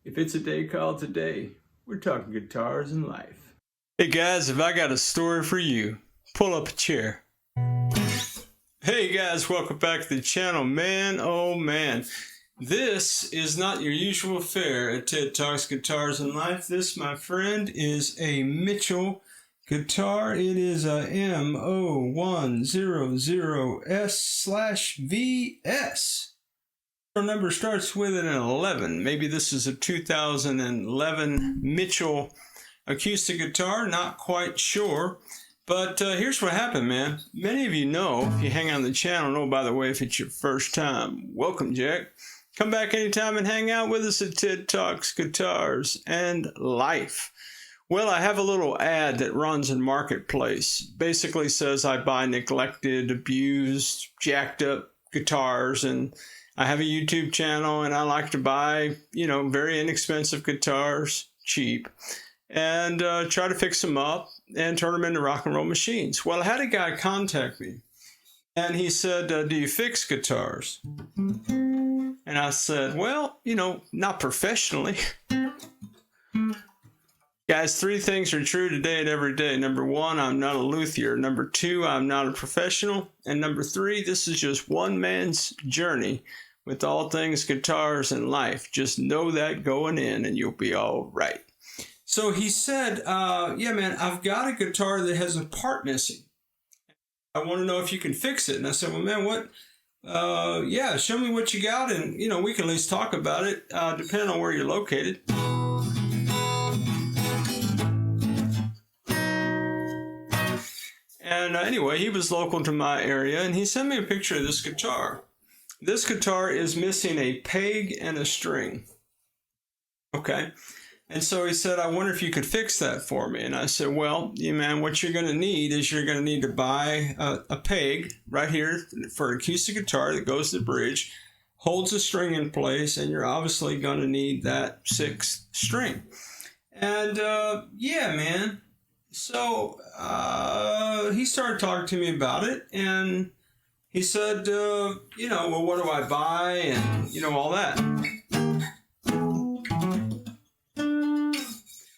If it's a day called today, we're talking guitars and life. Hey guys, have I got a story for you? Pull up a chair. Hey guys, welcome back to the channel. Man, oh man. This is not your usual fare at Ted Talks Guitars and Life. This, my friend, is a Mitchell guitar. It is a M0100S/VS. Our number starts with an 11. Maybe this is a 2011 Mitchell Acoustic Guitar. Not quite sure. But here's what happened, man. Many of you know, if you hang on the channel, by the way, if it's your first time, welcome, Jack. Come back anytime and hang out with us at Ted Talks Guitars and Life. Well, I have a little ad that runs in Marketplace. Basically says I buy neglected, abused, jacked up guitars, and I have a YouTube channel, and I like to buy, very inexpensive guitars, cheap, and try to fix them up and turn them into rock and roll machines. Well, I had a guy contact me, and he said, do you fix guitars? And I said, well, not professionally. Guys, 3 things are true today and every day. Number 1, I'm not a luthier. Number 2, I'm not a professional. And number 3, this is just one man's journey with all things guitars and life. Just know that going in and you'll be all right. So he said, yeah, man, I've got a guitar that has a part missing. I want to know if you can fix it. And I said, well, man, what? Yeah, show me what you got, and, we can at least talk about it, depending on where you're located. And anyway, he was local to my area, and he sent me a picture of this guitar. This guitar is missing a peg and a string. Okay. And so he said, I wonder if you could fix that for me. And I said, well, man, what you're going to need is you're going to need to buy a peg right here for an acoustic guitar that goes to the bridge, holds the string in place, and you're obviously going to need that 6th string. And yeah, man. So he started talking to me about it, and he said, well, what do I buy, and, all that.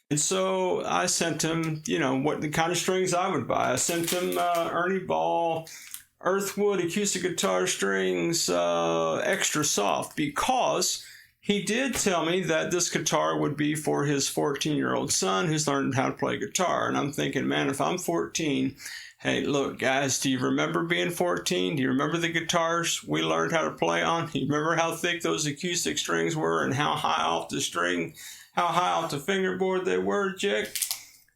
And so I sent him, what the kind of strings I would buy. I sent him Ernie Ball, Earthwood acoustic guitar strings, extra soft, because he did tell me that this guitar would be for his 14-year-old son who's learning how to play guitar. And I'm thinking, man, if I'm 14, hey, look, guys, do you remember being 14? Do you remember the guitars we learned how to play on? Do you remember how thick those acoustic strings were and how high off the fingerboard they were, Jack?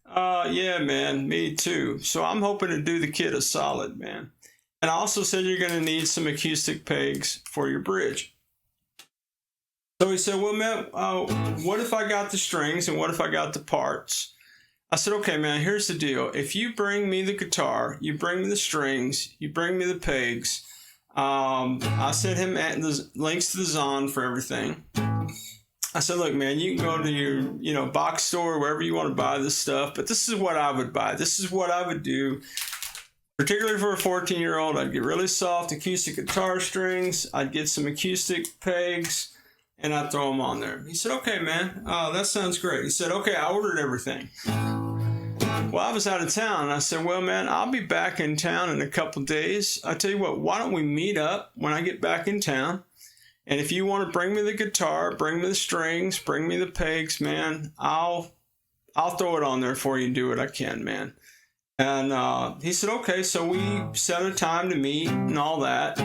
Yeah, man, me too. So I'm hoping to do the kid a solid, man. And I also said you're going to need some acoustic pegs for your bridge. So he said, well, man, what if I got the strings and what if I got the parts? I said, okay, man, here's the deal. If you bring me the guitar, you bring me the strings, you bring me the pegs, I sent him the links to the Zon for everything. I said, look, man, you can go to your, box store, wherever you want to buy this stuff, but this is what I would buy. This is what I would do. Particularly for a 14-year-old, I'd get really soft acoustic guitar strings. I'd get some acoustic pegs, and I'd throw them on there. He said, okay, man, that sounds great. He said, okay, I ordered everything. Well, I was out of town, and I said, well, man, I'll be back in town in a couple days. I tell you what, why don't we meet up when I get back in town? And if you want to bring me the guitar, bring me the strings, bring me the pegs, man, I'll throw it on there for you and do what I can, man. And he said, okay, so we set a time to meet and all that.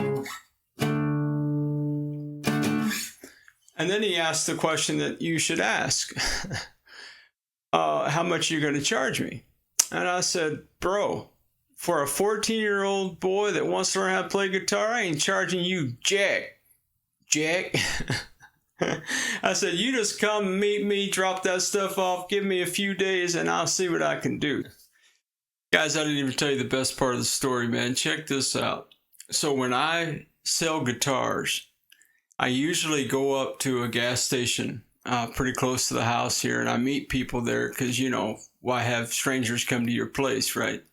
And then he asked the question that you should ask. How much are you going to charge me? And I said, bro, for a 14-year-old boy that wants to learn how to play guitar, I ain't charging you jack. I said, you just come meet me, drop that stuff off, give me a few days, and I'll see what I can do. Guys, I didn't even tell you the best part of the story, man. Check this out. So when I sell guitars, I usually go up to a gas station pretty close to the house here, and I meet people there because, why have strangers come to your place, right?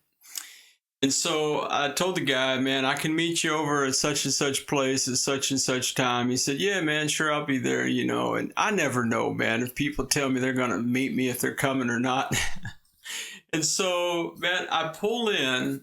And so I told the guy, man, I can meet you over at such and such place at such and such time. He said, yeah, man, sure, I'll be there, you know. And I never know, man, if people tell me they're going to meet me, if they're coming or not. And so, man, I pull in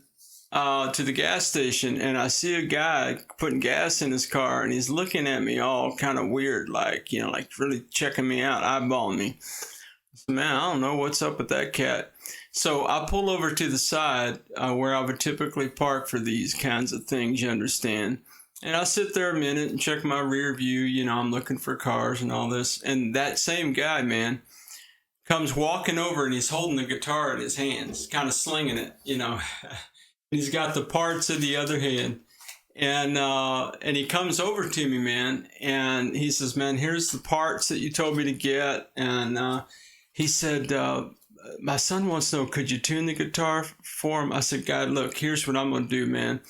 to the gas station, and I see a guy putting gas in his car, and he's looking at me all kind of weird, like, you know, like really checking me out, eyeballing me. I said, man, I don't know what's up with that cat. So I pull over to the side where I would typically park for these kinds of things, you understand. And I sit there a minute and check my rear view, you know, I'm looking for cars and all this. And that same guy, man, comes walking over, and he's holding the guitar in his hands, kind of slinging it, you know. He's got the parts in the other hand. And he comes over to me, man, and he says, man, here's the parts that you told me to get. And he said, my son wants to know, could you tune the guitar for him? I said, God, look, here's what I'm going to do, man.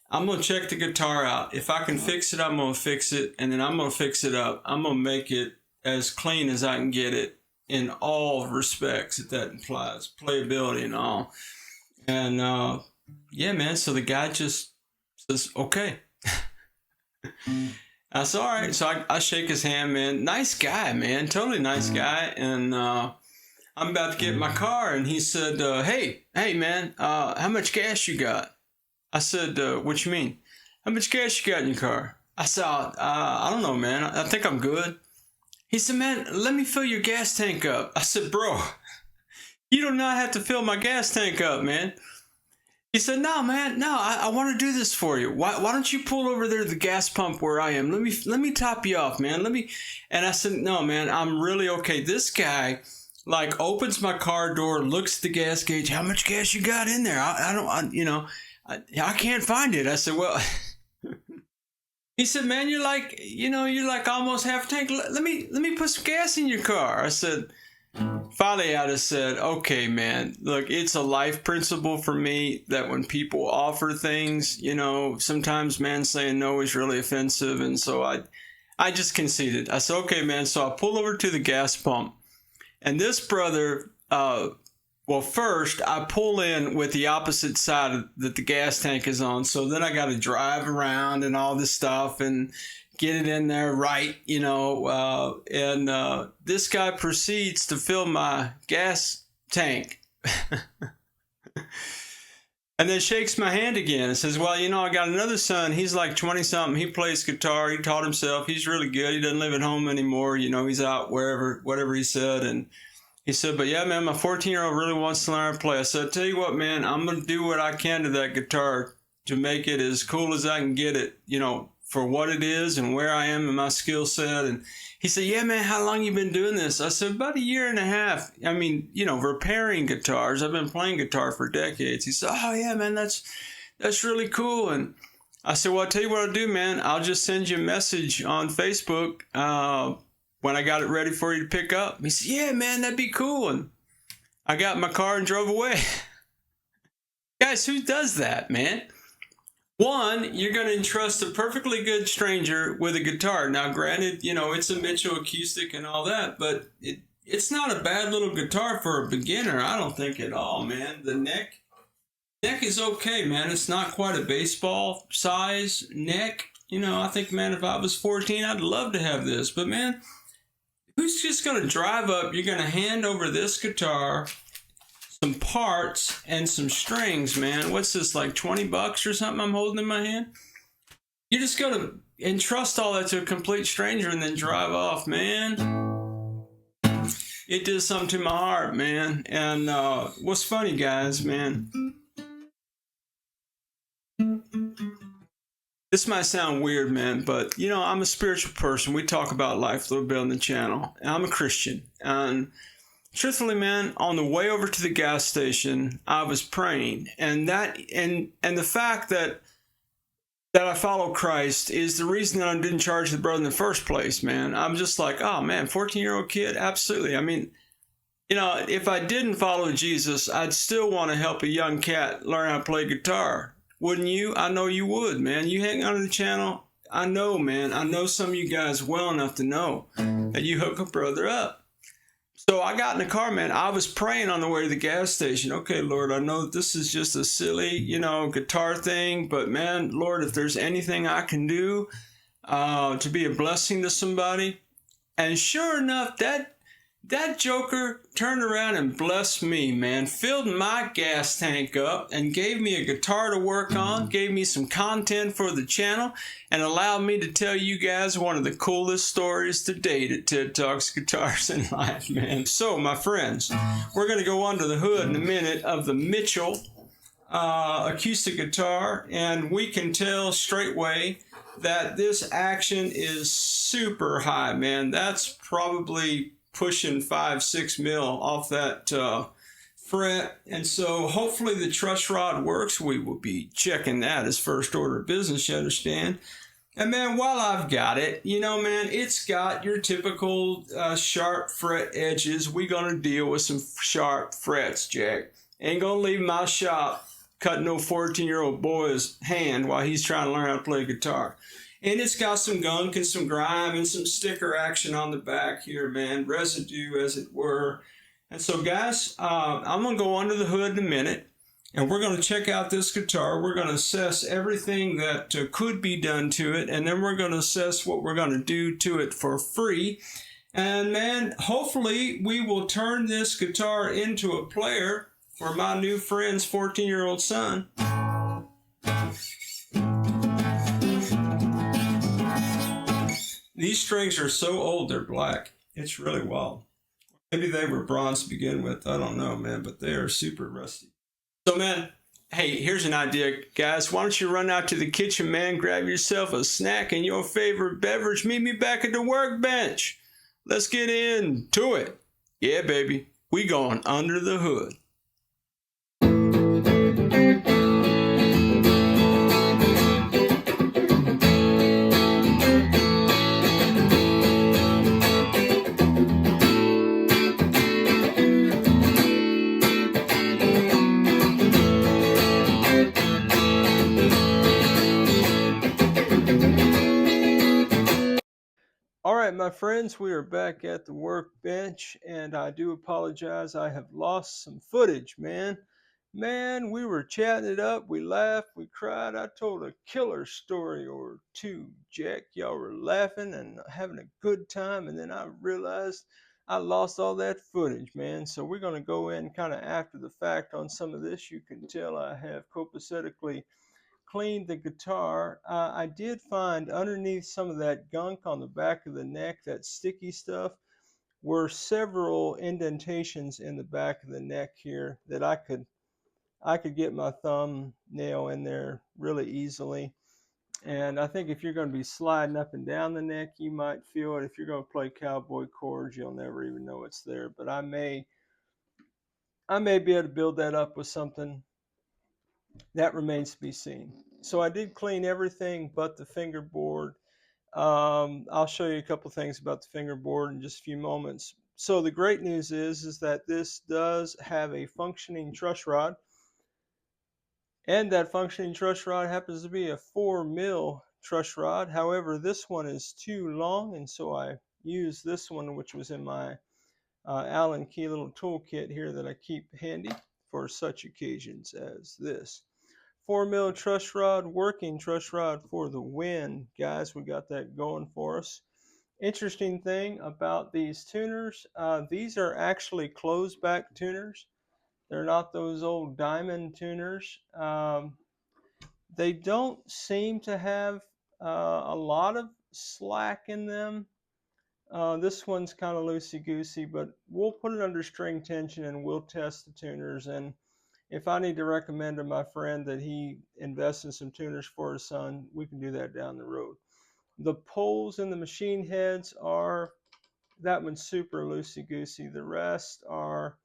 I'm going to check the guitar out. If I can fix it, I'm going to fix it, and then I'm going to fix it up. I'm going to make it as clean as I can get it in all respects that that implies, playability and all. And, yeah, man, so the guy just says, okay. I said, all right. So I shake his hand, man. Nice guy, man. Totally nice guy. And I'm about to get in my car, and he said, hey, man, how much gas you got? I said, what you mean? How much gas you got in your car? I said, I don't know, man. I think I'm good. He said, man, let me fill your gas tank up. I said, bro, you do not have to fill my gas tank up, man. He said, no, man, no, I want to do this for you. Why don't you pull over there to the gas pump where I am? Let me top you off, man. And I said, no, man, I'm really okay. This guy, like, opens my car door, looks at the gas gauge. How much gas you got in there? I can't find it. I said, well, he said, man, you're like almost half a tank. Let me put some gas in your car. I said, finally, I just said, okay, man, look, it's a life principle for me that when people offer things, you know, sometimes, man, saying no is really offensive. And so I just conceded. I said, okay, man. So I pull over to the gas pump. And this brother, well, first I pull in with the opposite side that the gas tank is on. So then I got to drive around and all this stuff and get it in there right, you know. And this guy proceeds to fill my gas tank. And then shakes my hand again and says, well, you know, I got another son. He's like 20-something. He plays guitar. He taught himself. He's really good. He doesn't live at home anymore. You know, he's out wherever, whatever he said. And he said, but yeah, man, my 14-year-old really wants to learn how to play. I said, tell you what, man, I'm going to do what I can to that guitar to make it as cool as I can get it, you know, for what it is and where I am in my skill set. And he said, yeah, man, how long you been doing this? I said, about 1.5 years. I mean, you know, repairing guitars. I've been playing guitar for decades. He said, oh, yeah, man, that's really cool. And I said, well, I'll tell you what I'll do, man. I'll just send you a message on Facebook when I got it ready for you to pick up. He said, yeah, man, that'd be cool. And I got in my car and drove away. Guys, who does that, man? One, you're going to entrust a perfectly good stranger with a guitar. Now, granted, you know, it's a Mitchell Acoustic and all that, but it's not a bad little guitar for a beginner, I don't think at all, man. The neck is okay, man. It's not quite a baseball size neck. You know, I think, man, if I was 14, I'd love to have this. But, man, who's just going to drive up? You're going to hand over this guitar, some parts and some strings, man. What's this, like $20 or something I'm holding in my hand? You're just going to entrust all that to a complete stranger and then drive off, man. It did something to my heart, man. And what's funny, guys, man, this might sound weird, man, but, you know, I'm a spiritual person. We talk about life a little bit on the channel. And I'm a Christian. And truthfully, man, on the way over to the gas station, I was praying, and the fact that I follow Christ is the reason that I didn't charge the brother in the first place, man. I'm just like, oh man, 14-year-old kid, absolutely. I mean, you know, if I didn't follow Jesus, I'd still want to help a young cat learn how to play guitar, wouldn't you? I know you would, man. You hang on to the channel. I know, man. I know some of you guys well enough to know that you hook a brother up. So I got in the car, man. I was praying on the way to the gas station. Okay, Lord, I know this is just a silly, guitar thing, but man, Lord, if there's anything I can do to be a blessing to somebody. And sure enough, that joker turned around and blessed me, man. Filled my gas tank up and gave me a guitar to work on, gave me some content for the channel, and allowed me to tell you guys one of the coolest stories to date at TED Talks Guitars and Life, man. So, my friends, we're going to go under the hood in a minute of the Mitchell acoustic guitar, and we can tell straightway that this action is super high, man. That's probably pushing 5-6 mil off that fret, and so hopefully the truss rod works. We will be checking that as first order of business, you understand. And man, while I've got it, man, it's got your typical sharp fret edges. We're gonna deal with some sharp frets, Jack. Ain't gonna leave my shop cutting no 14-year-old boy's hand while he's trying to learn how to play guitar. And it's got some gunk and some grime and some sticker action on the back here, man. Residue, as it were. And so, guys, I'm going to go under the hood in a minute, and we're going to check out this guitar. We're going to assess everything that could be done to it, and then we're going to assess what we're going to do to it for free. And, man, hopefully we will turn this guitar into a player for my new friend's 14-year-old son. These strings are so old, they're black. It's really wild. Maybe they were bronze to begin with. I don't know, man, but they are super rusty. So, man, hey, here's an idea, guys. Why don't you run out to the kitchen, man, grab yourself a snack and your favorite beverage. Meet me back at the workbench. Let's get into it. Yeah, baby, we going under the hood. All right, my friends, we are back at the workbench, and I do apologize. I have lost some footage, man. Man, we were chatting it up. We laughed, we cried. I told a killer story or two, Jack. Y'all were laughing and having a good time, and then I realized I lost all that footage, man. So we're going to go in kind of after the fact on some of this. You can tell I have copacetically cleaned the guitar. I did find underneath some of that gunk on the back of the neck, that sticky stuff, were several indentations in the back of the neck here that I could get my thumbnail in there really easily. And I think if you're going to be sliding up and down the neck, you might feel it. If you're going to play cowboy chords, you'll never even know it's there. But I may be able to build that up with something. That remains to be seen. So I did clean everything but the fingerboard. I'll show you a couple things about the fingerboard in just a few moments. So the great news is that this does have a functioning truss rod, and that functioning truss rod happens to be a 4mm truss rod. However, this one is too long, and so I used this one, which was in my Allen key little toolkit here that I keep handy for such occasions as this. 4mm truss rod, working truss rod for the win, guys. We got that going for us. Interesting thing about these tuners, these are actually closed back tuners. They're not those old diamond tuners. They don't seem to have a lot of slack in them. This one's kind of loosey-goosey, but we'll put it under string tension and we'll test the tuners. And if I need to recommend to my friend that he invest in some tuners for his son, we can do that down the road. The poles in the machine heads are, that one's super loosey-goosey. The rest are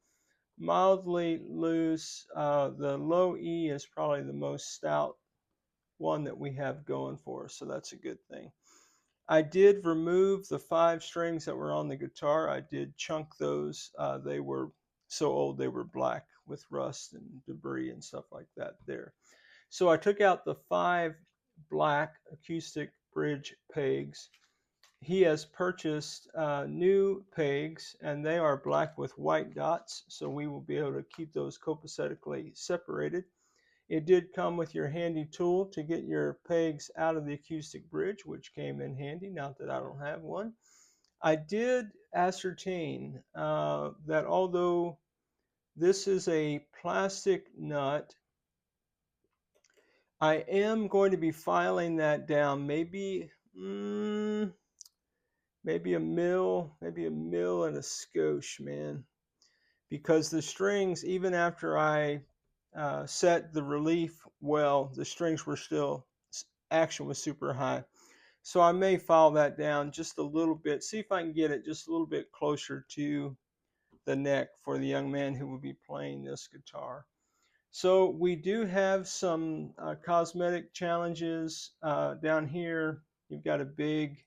mildly loose. The low E is probably the most stout one that we have going for us, so that's a good thing. I did remove the 5 strings that were on the guitar. I did chunk those. They were so old they were black with rust and debris and stuff like that there. So I took out the 5 black acoustic bridge pegs, he has purchased new pegs, and they are black with white dots, so we will be able to keep those copacetically separated. It did come with your handy tool to get your pegs out of the acoustic bridge, which came in handy, not that I don't have one. I did ascertain that although this is a plastic nut, I am going to be filing that down maybe maybe a mil and a skosh, man, because the strings, even after I set the relief well, the strings were still, action was super high. So I may file that down just a little bit, see if I can get it just a little bit closer to the neck for the young man who will be playing this guitar. So we do have some cosmetic challenges down here. You've got a big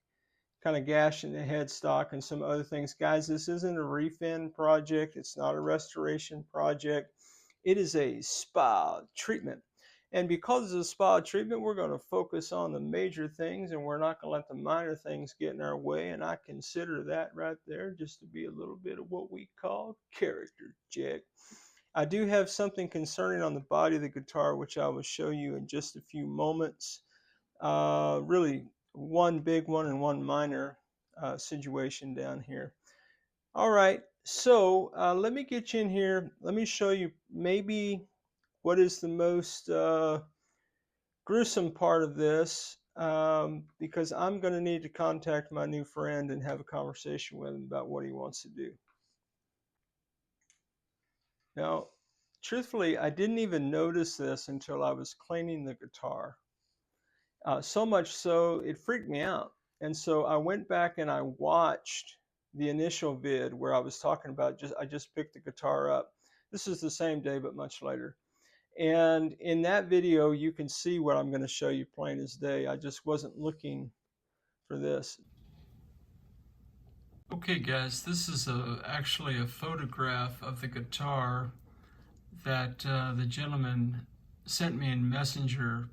kind of gash in the headstock and some other things. Guys, this isn't a refin project. It's not a restoration project. It is a spa treatment. And because it's a spa treatment, we're going to focus on the major things, and we're not going to let the minor things get in our way. And I consider that right there just to be a little bit of what we call character check. I do have something concerning on the body of the guitar, which I will show you in just a few moments. Really, one big one and one minor situation down here. All right, so let me get you in here. Let me show you maybe what is the most gruesome part of this, because I'm going to need to contact my new friend and have a conversation with him about what he wants to do. Now, truthfully, I didn't even notice this until I was cleaning the guitar. So much so, it freaked me out. And so I went back and I watched the initial vid where I was talking about I just picked the guitar up. This is the same day, but much later. And in that video, you can see what I'm going to show you plain as day. I just wasn't looking for this. Okay, guys, this is actually a photograph of the guitar that the gentleman sent me in Messenger.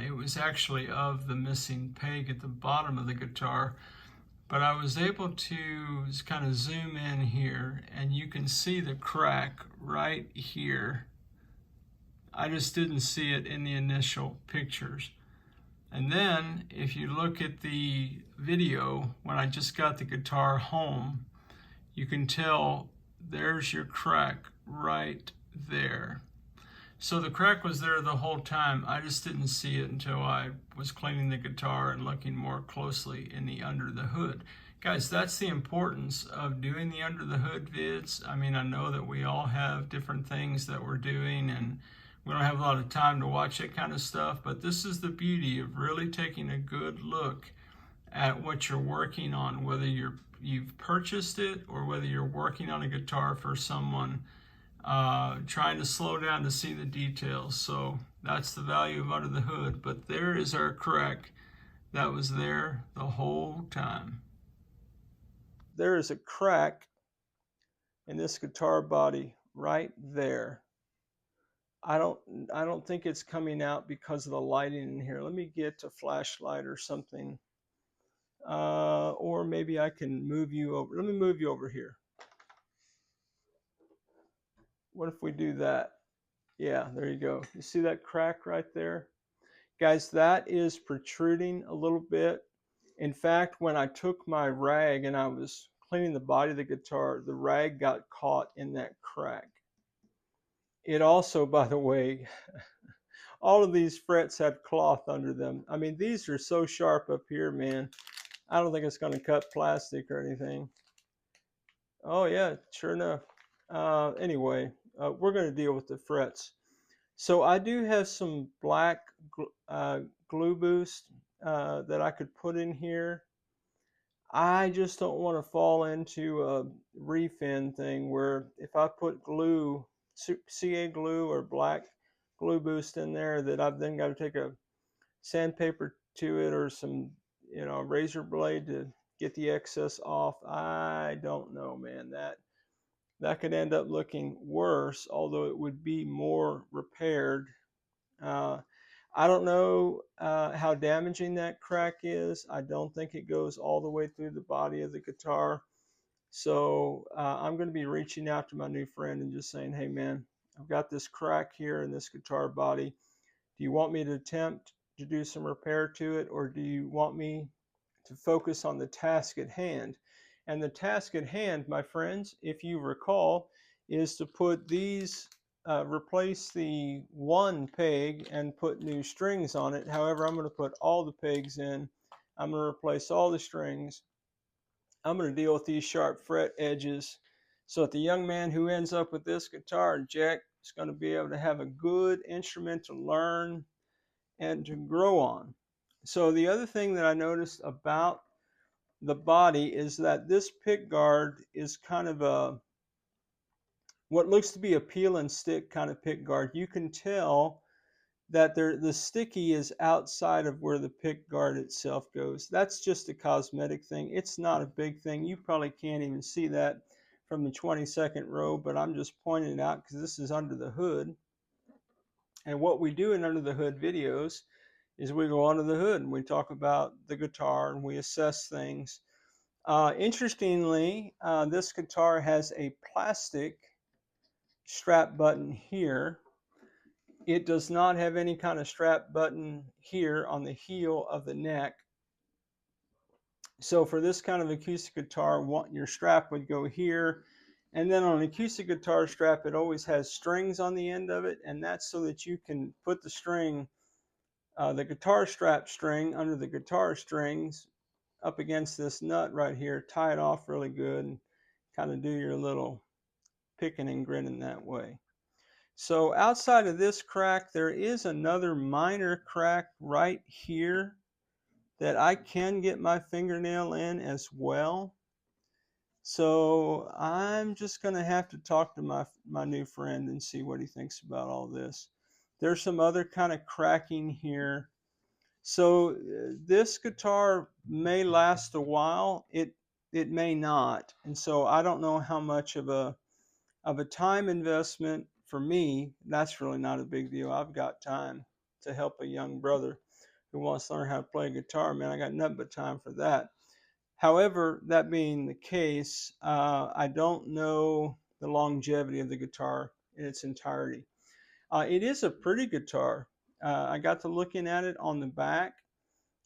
It was actually of the missing peg at the bottom of the guitar, but I was able to kind of zoom in here, and you can see the crack right here. I just didn't see it in the initial pictures. And then if you look at the video, when I just got the guitar home, you can tell there's your crack right there. So the crack was there the whole time. I just didn't see it until I was cleaning the guitar and looking more closely in the under the hood. Guys, that's the importance of doing the under the hood vids. I mean, I know that we all have different things that we're doing, and we don't have a lot of time to watch that kind of stuff, but this is the beauty of really taking a good look at what you're working on, whether you've purchased it or whether you're working on a guitar for someone, trying to slow down to see the details. So that's the value of under the hood. But there is our crack that was there the whole time. There is a crack in this guitar body right there. I don't think it's coming out because of the lighting in here. Let me get a flashlight or something. Or maybe I can move you over. Let me move you over here. What if we do that? Yeah, there you go. You see that crack right there? Guys, that is protruding a little bit. In fact, when I took my rag and I was cleaning the body of the guitar, the rag got caught in that crack. It also, by the way, all of these frets had cloth under them. I mean, these are so sharp up here, man. I don't think it's going to cut plastic or anything. Oh, yeah, sure enough. Anyway, we're going to deal with the frets. So I do have some black glue boost that I could put in here. I just don't want to fall into a refin thing where if I put glue, CA glue or black glue boost in there, that I've then got to take a sandpaper to it or some, razor blade to get the excess off. I don't know, man. That could end up looking worse, although it would be more repaired. I don't know how damaging that crack is. I don't think it goes all the way through the body of the guitar. So I'm going to be reaching out to my new friend and just saying, hey man, I've got this crack here in this guitar body. Do you want me to attempt to do some repair to it, or do you want me to focus on the task at hand? And the task at hand, my friends, if you recall, is to put these, replace the one peg and put new strings on it. However, I'm going to put all the pegs in. I'm going to replace all the strings. I'm going to deal with these sharp fret edges so that the young man who ends up with this guitar and Jack is going to be able to have a good instrument to learn and to grow on. So the other thing that I noticed about the body is that this pick guard is kind of a what looks to be a peel and stick kind of pick guard. You can tell that the sticky is outside of where the pick guard itself goes. That's just a cosmetic thing. It's not a big thing. You probably can't even see that from the 22nd row, but I'm just pointing it out because this is under the hood. And what we do in under the hood videos is we go under the hood and we talk about the guitar and we assess things. Interestingly, this guitar has a plastic strap button here. It does not have any kind of strap button here on the heel of the neck. So for this kind of acoustic guitar, your strap would go here. And then on an acoustic guitar strap, it always has strings on the end of it. And that's so that you can put the string, the guitar strap string under the guitar strings up against this nut right here, tie it off really good, and kind of do your little picking and grinning that way. So outside of this crack, there is another minor crack right here that I can get my fingernail in as well. So I'm just going to have to talk to my new friend and see what he thinks about all this. There's some other kind of cracking here. So this guitar may last a while. It may not. And so I don't know how much of a time investment for me. That's really not a big deal. I've got time to help a young brother who wants to learn how to play guitar. Man, I got nothing but time for that. However, that being the case, I don't know the longevity of the guitar in its entirety. It is a pretty guitar. I got to looking at it on the back.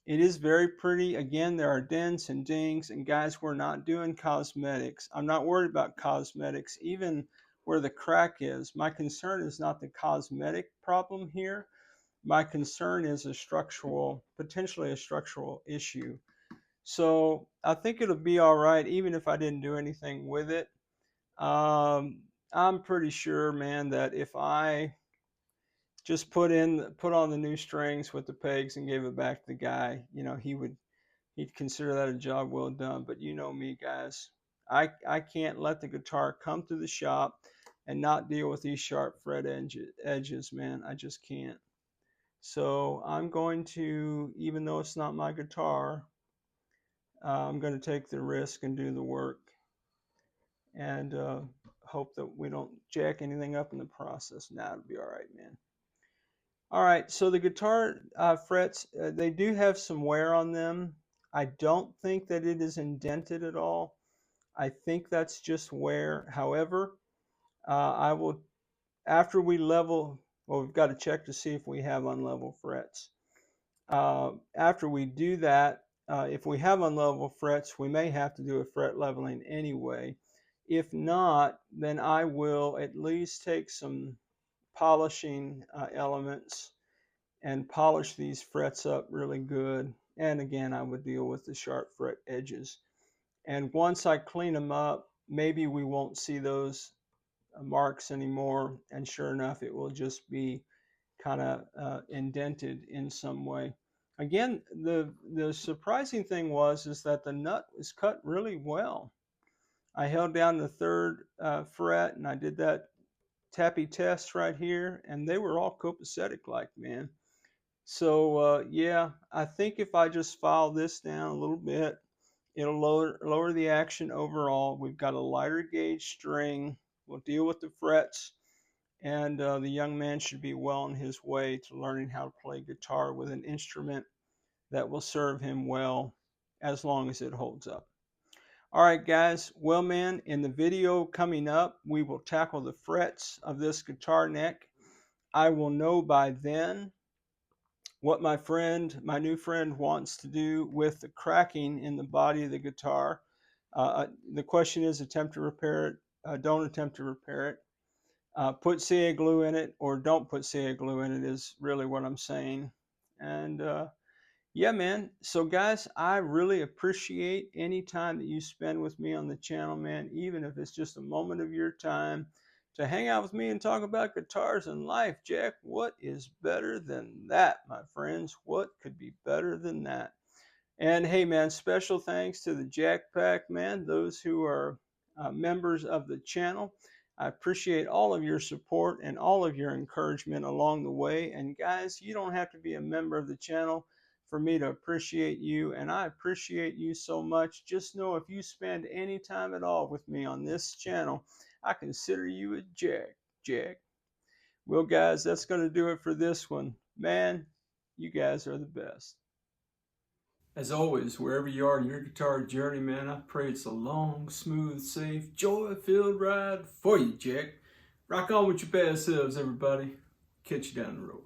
It is very pretty. Again, there are dents and dings, and guys, we're not doing cosmetics. I'm not worried about cosmetics, even where the crack is. My concern is not the cosmetic problem here. My concern is potentially a structural issue. So I think it'll be all right, even if I didn't do anything with it. I'm pretty sure, man, that if I just put on the new strings with the pegs and gave it back to the guy, he'd consider that a job well done. But you know me, guys, I can't let the guitar come to the shop and not deal with these sharp fret edges, man. I just can't. So I'm going to, even though it's not my guitar, I'm going to take the risk and do the work, and hope that we don't jack anything up in the process. Nah, it'll be all right, man. All right, so the guitar frets, they do have some wear on them. I don't think that it is indented at all. I think that's just wear. However, I will, after we level, well, we've got to check to see if we have unlevel frets. After we do that, if we have unlevel frets, we may have to do a fret leveling anyway. If not, then I will at least take some polishing elements and polish these frets up really good. And again, I would deal with the sharp fret edges. And once I clean them up, maybe we won't see those marks anymore. And sure enough, it will just be kind of indented in some way. Again, the surprising thing is that the nut was cut really well. I held down the third fret and I did that tappy test right here, and they were all copacetic like, man. So yeah, I think if I just file this down a little bit, it'll lower the action overall. We've got a lighter gauge string. We'll deal with the frets, and the young man should be well on his way to learning how to play guitar with an instrument that will serve him well as long as it holds up. All right, guys. Well, man, in the video coming up, we will tackle the frets of this guitar neck. I will know by then what my new friend wants to do with the cracking in the body of the guitar. The question is, attempt to repair it, don't attempt to repair it. Put CA glue in it or don't put CA glue in it is really what I'm saying. And yeah, man. So guys, I really appreciate any time that you spend with me on the channel, man, even if it's just a moment of your time to hang out with me and talk about guitars and life. Jack, what is better than that, my friends? What could be better than that? And hey, man, special thanks to the Jack Pack, man, those who are members of the channel. I appreciate all of your support and all of your encouragement along the way. And guys, you don't have to be a member of the channel for me to appreciate you. And I appreciate you so much. Just know if you spend any time at all with me on this channel, I consider you a Jack. Well, guys, that's going to do it for this one. Man, you guys are the best. As always, wherever you are in your guitar journey, man, I pray it's a long, smooth, safe, joy-filled ride for you, Jack. Rock on with your best selves, everybody. Catch you down the road.